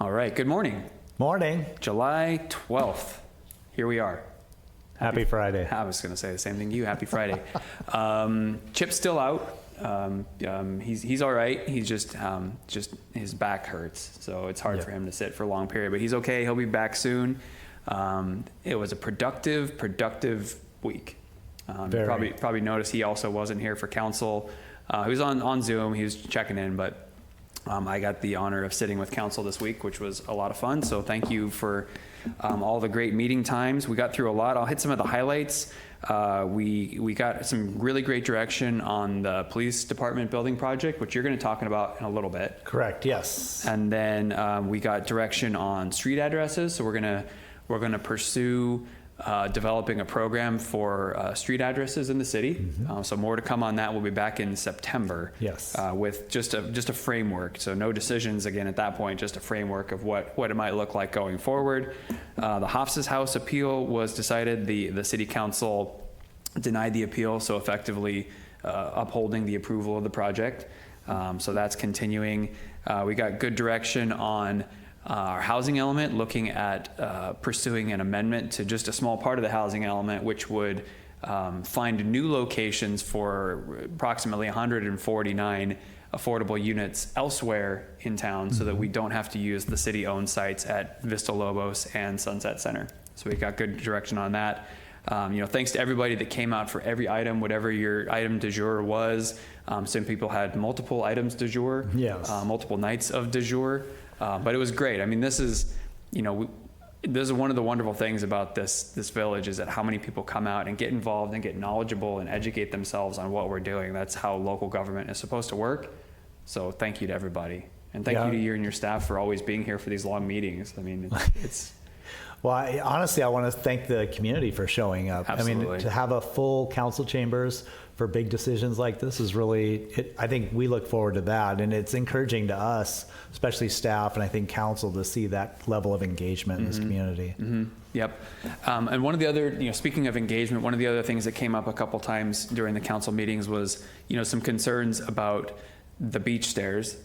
All right, good morning. Morning. July 12th. Here we are. Happy Friday. I was going to say the same thing to you. Happy Friday. Chip's still out. He's all right. He's just his back hurts, so it's hard for him to sit for a long period. But he's okay. He'll be back soon. It was a productive week. Probably noticed he also wasn't here for council. He was on Zoom. He was checking in, but I got the honor of sitting with council this week, which was a lot of fun. So thank you for all the great meeting times. We got through a lot. I'll hit some of the highlights. We got some really great direction on the police department building project, which you're going to talk about in a little bit. Correct. Yes. And then we got direction on street addresses. So we're gonna pursue developing a program for street addresses in the city. Mm-hmm. So more to come on that. We'll be back in September. Yes. With just a framework. So no decisions again at that point, just a framework of what it might look like going forward. The Hofs's House appeal was decided. The city council denied the appeal, so effectively upholding the approval of the project. So that's continuing. We got good direction on our housing element, looking at pursuing an amendment to just a small part of the housing element, which would find new locations for approximately 149 affordable units elsewhere in town, so that we don't have to use the city-owned sites at Vista Lobos and Sunset Center. So we got good direction on that. Thanks to everybody that came out for every item, whatever your item du jour was. Some people had multiple items du jour, multiple nights of du jour. But it was great. I mean, this is one of the wonderful things about this village, is that how many people come out and get involved and get knowledgeable and educate themselves on what we're doing. That's how local government is supposed to work. So thank you to everybody. And thank you to you and your staff for always being here for these long meetings. I mean, it's Well, honestly, I want to thank the community for showing up. Absolutely. I mean, to have a full council chambers for big decisions like this is really, I think we look forward to that. And it's encouraging to us, especially staff, and I think council, to see that level of engagement in this community. Mm-hmm. Yep. And one of the other, speaking of engagement, one of the other things that came up a couple times during the council meetings was, some concerns about the beach stairs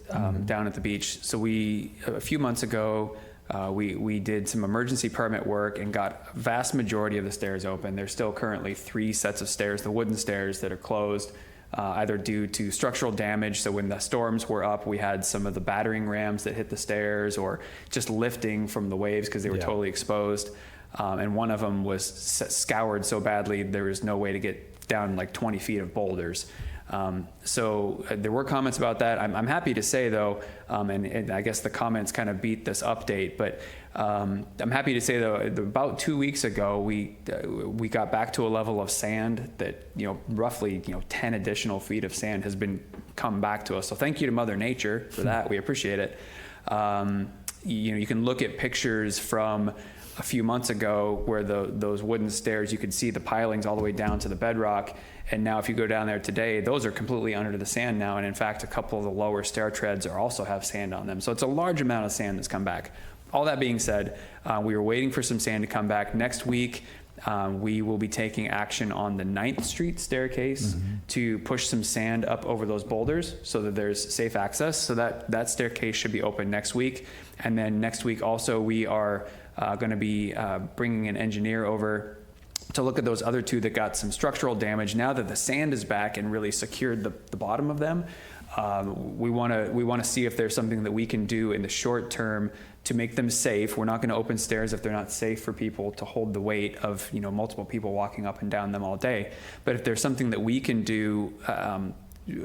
down at the beach. So a few months ago, we did some emergency permit work and got a vast majority of the stairs open. There's still currently 3 sets of stairs, the wooden stairs, that are closed, either due to structural damage. So when the storms were up, we had some of the battering rams that hit the stairs, or just lifting from the waves because they were totally exposed. And one of them was scoured so badly there was no way to get down like 20 feet of boulders. So there were comments about that. I'm happy to say, though, and I guess the comments kind of beat this update, but I'm happy to say, though, about 2 weeks ago, we got back to a level of sand that, roughly 10 additional feet of sand has come back to us. So thank you to Mother Nature for that. We appreciate it. You can look at pictures from a few months ago where those wooden stairs, you could see the pilings all the way down to the bedrock. And now if you go down there today, those are completely under the sand now. And in fact, a couple of the lower stair treads also have sand on them. So it's a large amount of sand that's come back. All that being said, we were waiting for some sand to come back. Next week, we will be taking action on the 9th Street staircase to push some sand up over those boulders so that there's safe access. So that staircase should be open next week. And then next week also, we are going to be bringing an engineer over to look at those other 2 that got some structural damage. Now that the sand is back and really secured the bottom of them, we want to see if there's something that we can do in the short term to make them safe. We're not going to open stairs if they're not safe for people to hold the weight of multiple people walking up and down them all day. But if there's something that we can do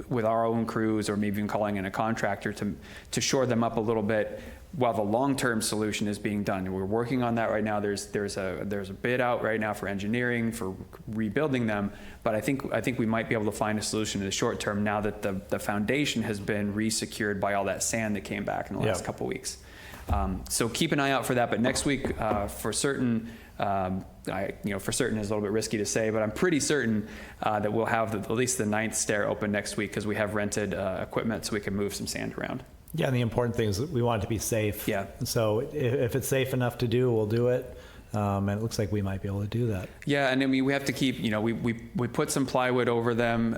with our own crews, or maybe even calling in a contractor to shore them up a little bit while the long-term solution is being done. We're working on that right now. There's a bid out right now for engineering, for rebuilding them, but I think we might be able to find a solution in the short term now that the foundation has been re-secured by all that sand that came back in the last couple weeks. So keep an eye out for that, but next week, for certain, for certain is a little bit risky to say, but I'm pretty certain that we'll have at least the 9th stair open next week, because we have rented equipment so we can move some sand around. Yeah, and the important thing is that we want it to be safe. Yeah. So if it's safe enough to do, we'll do it. And it looks like we might be able to do that. Yeah, and I mean, we have to keep, we put some plywood over them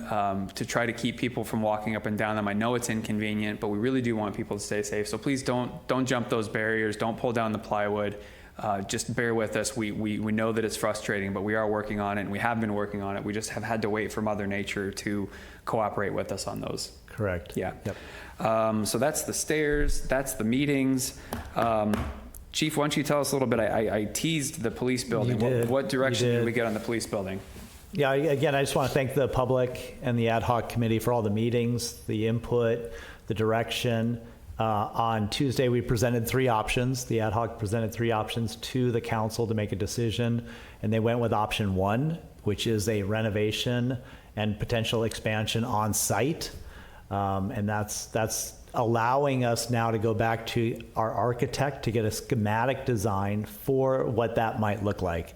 to try to keep people from walking up and down them. I know it's inconvenient, but we really do want people to stay safe. So please don't jump those barriers. Don't pull down the plywood. Just bear with us. We know that it's frustrating, but we are working on it, and we have been working on it. We just have had to wait for Mother Nature to cooperate with us on those. Correct. Yeah. Yep. So that's the stairs. That's the meetings. Chief, why don't you tell us a little bit? I teased the police building. You did. What direction You did did. we get on the police building? Yeah, again, I just want to thank the public and the ad hoc committee for all the meetings, the input, the direction. On Tuesday, we presented 3 options. The ad hoc presented 3 options to the council to make a decision, and they went with option 1, which is a renovation and potential expansion on site. And that's allowing us now to go back to our architect to get a schematic design for what that might look like.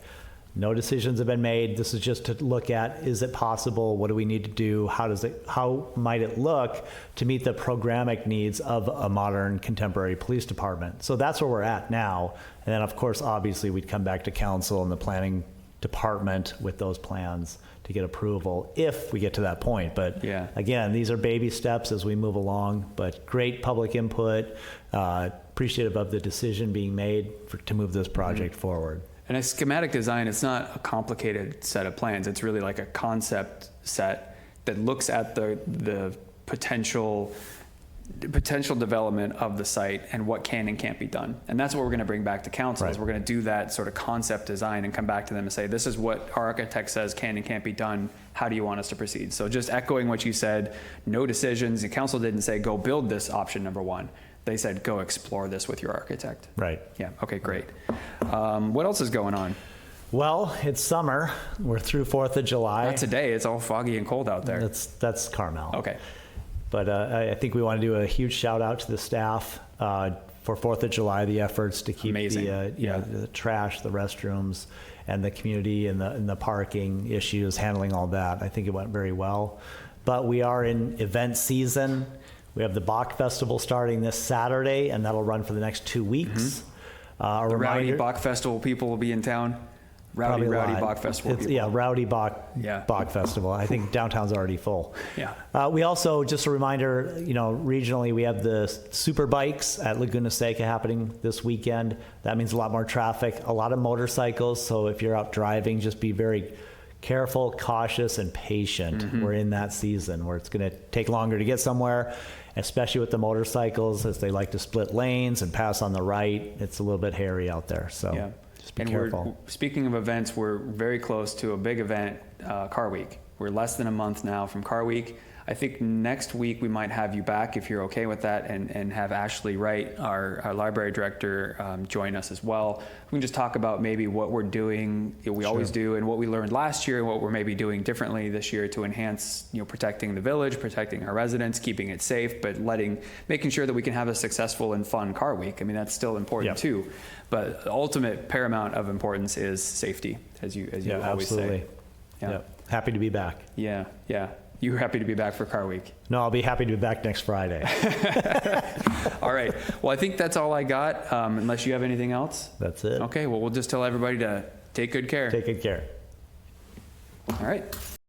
No decisions have been made. This is just to look at, is it possible? What do we need to do? How might it look to meet the programmatic needs of a modern contemporary police department? So that's where we're at now. And then of course, obviously we'd come back to council and the planning department with those plans to get approval if we get to that point. But Yeah. again, these are baby steps as we move along, but great public input, appreciative of the decision being made to move this project forward. And a schematic design, it's not a complicated set of plans. It's really like a concept set that looks at the potential development of the site and what can and can't be done. And that's what we're going to bring back to council. Right. Is we're going to do that sort of concept design and come back to them and say, this is what our architect says can and can't be done. How do you want us to proceed? So just echoing what you said, no decisions. The council didn't say, go build this option number 1. They said, go explore this with your architect. Right. Yeah. Okay, great. What else is going on? Well, it's summer. We're through 4th of July. Not today. It's all foggy and cold out there. That's Carmel. Okay. But I think we want to do a huge shout out to the staff for 4th of July, the efforts to keep Amazing. the trash, the restrooms, and the community and the parking issues, handling all that. I think it went very well. But we are in event season. We have the Bach Festival starting this Saturday, and that'll run for the next 2 weeks. The Rowdy Bach Festival people will be in town. Rowdy Bach Festival people. Yeah, Rowdy Bach, Yeah. Bach Festival. I think downtown's already full. Yeah. We also, just a reminder, regionally we have the super bikes at Laguna Seca happening this weekend. That means a lot more traffic, a lot of motorcycles. So if you're out driving, just be very careful, cautious, and patient. Mm-hmm. We're in that season where it's going to take longer to get somewhere, especially with the motorcycles, as they like to split lanes and pass on the right. It's a little bit hairy out there. So Yeah. just be And careful. Speaking of events, we're very close to a big event, Car Week. We're less than a month now from Car Week. I think next week we might have you back if you're okay with that, and have Ashley Wright, our library director, join us as well. We can just talk about maybe what we're doing, we always do, and what we learned last year, and what we're maybe doing differently this year to enhance, protecting the village, protecting our residents, keeping it safe, but making sure that we can have a successful and fun Car Week. I mean, that's still important too. But the ultimate paramount of importance is safety, as you always absolutely. say. Yeah. Yep. Happy to be back. Yeah. You were happy to be back for Car Week. No, I'll be happy to be back next Friday. All right. Well, I think that's all I got, unless you have anything else. That's it. Okay. Well, we'll just tell everybody to take good care. Take good care. All right.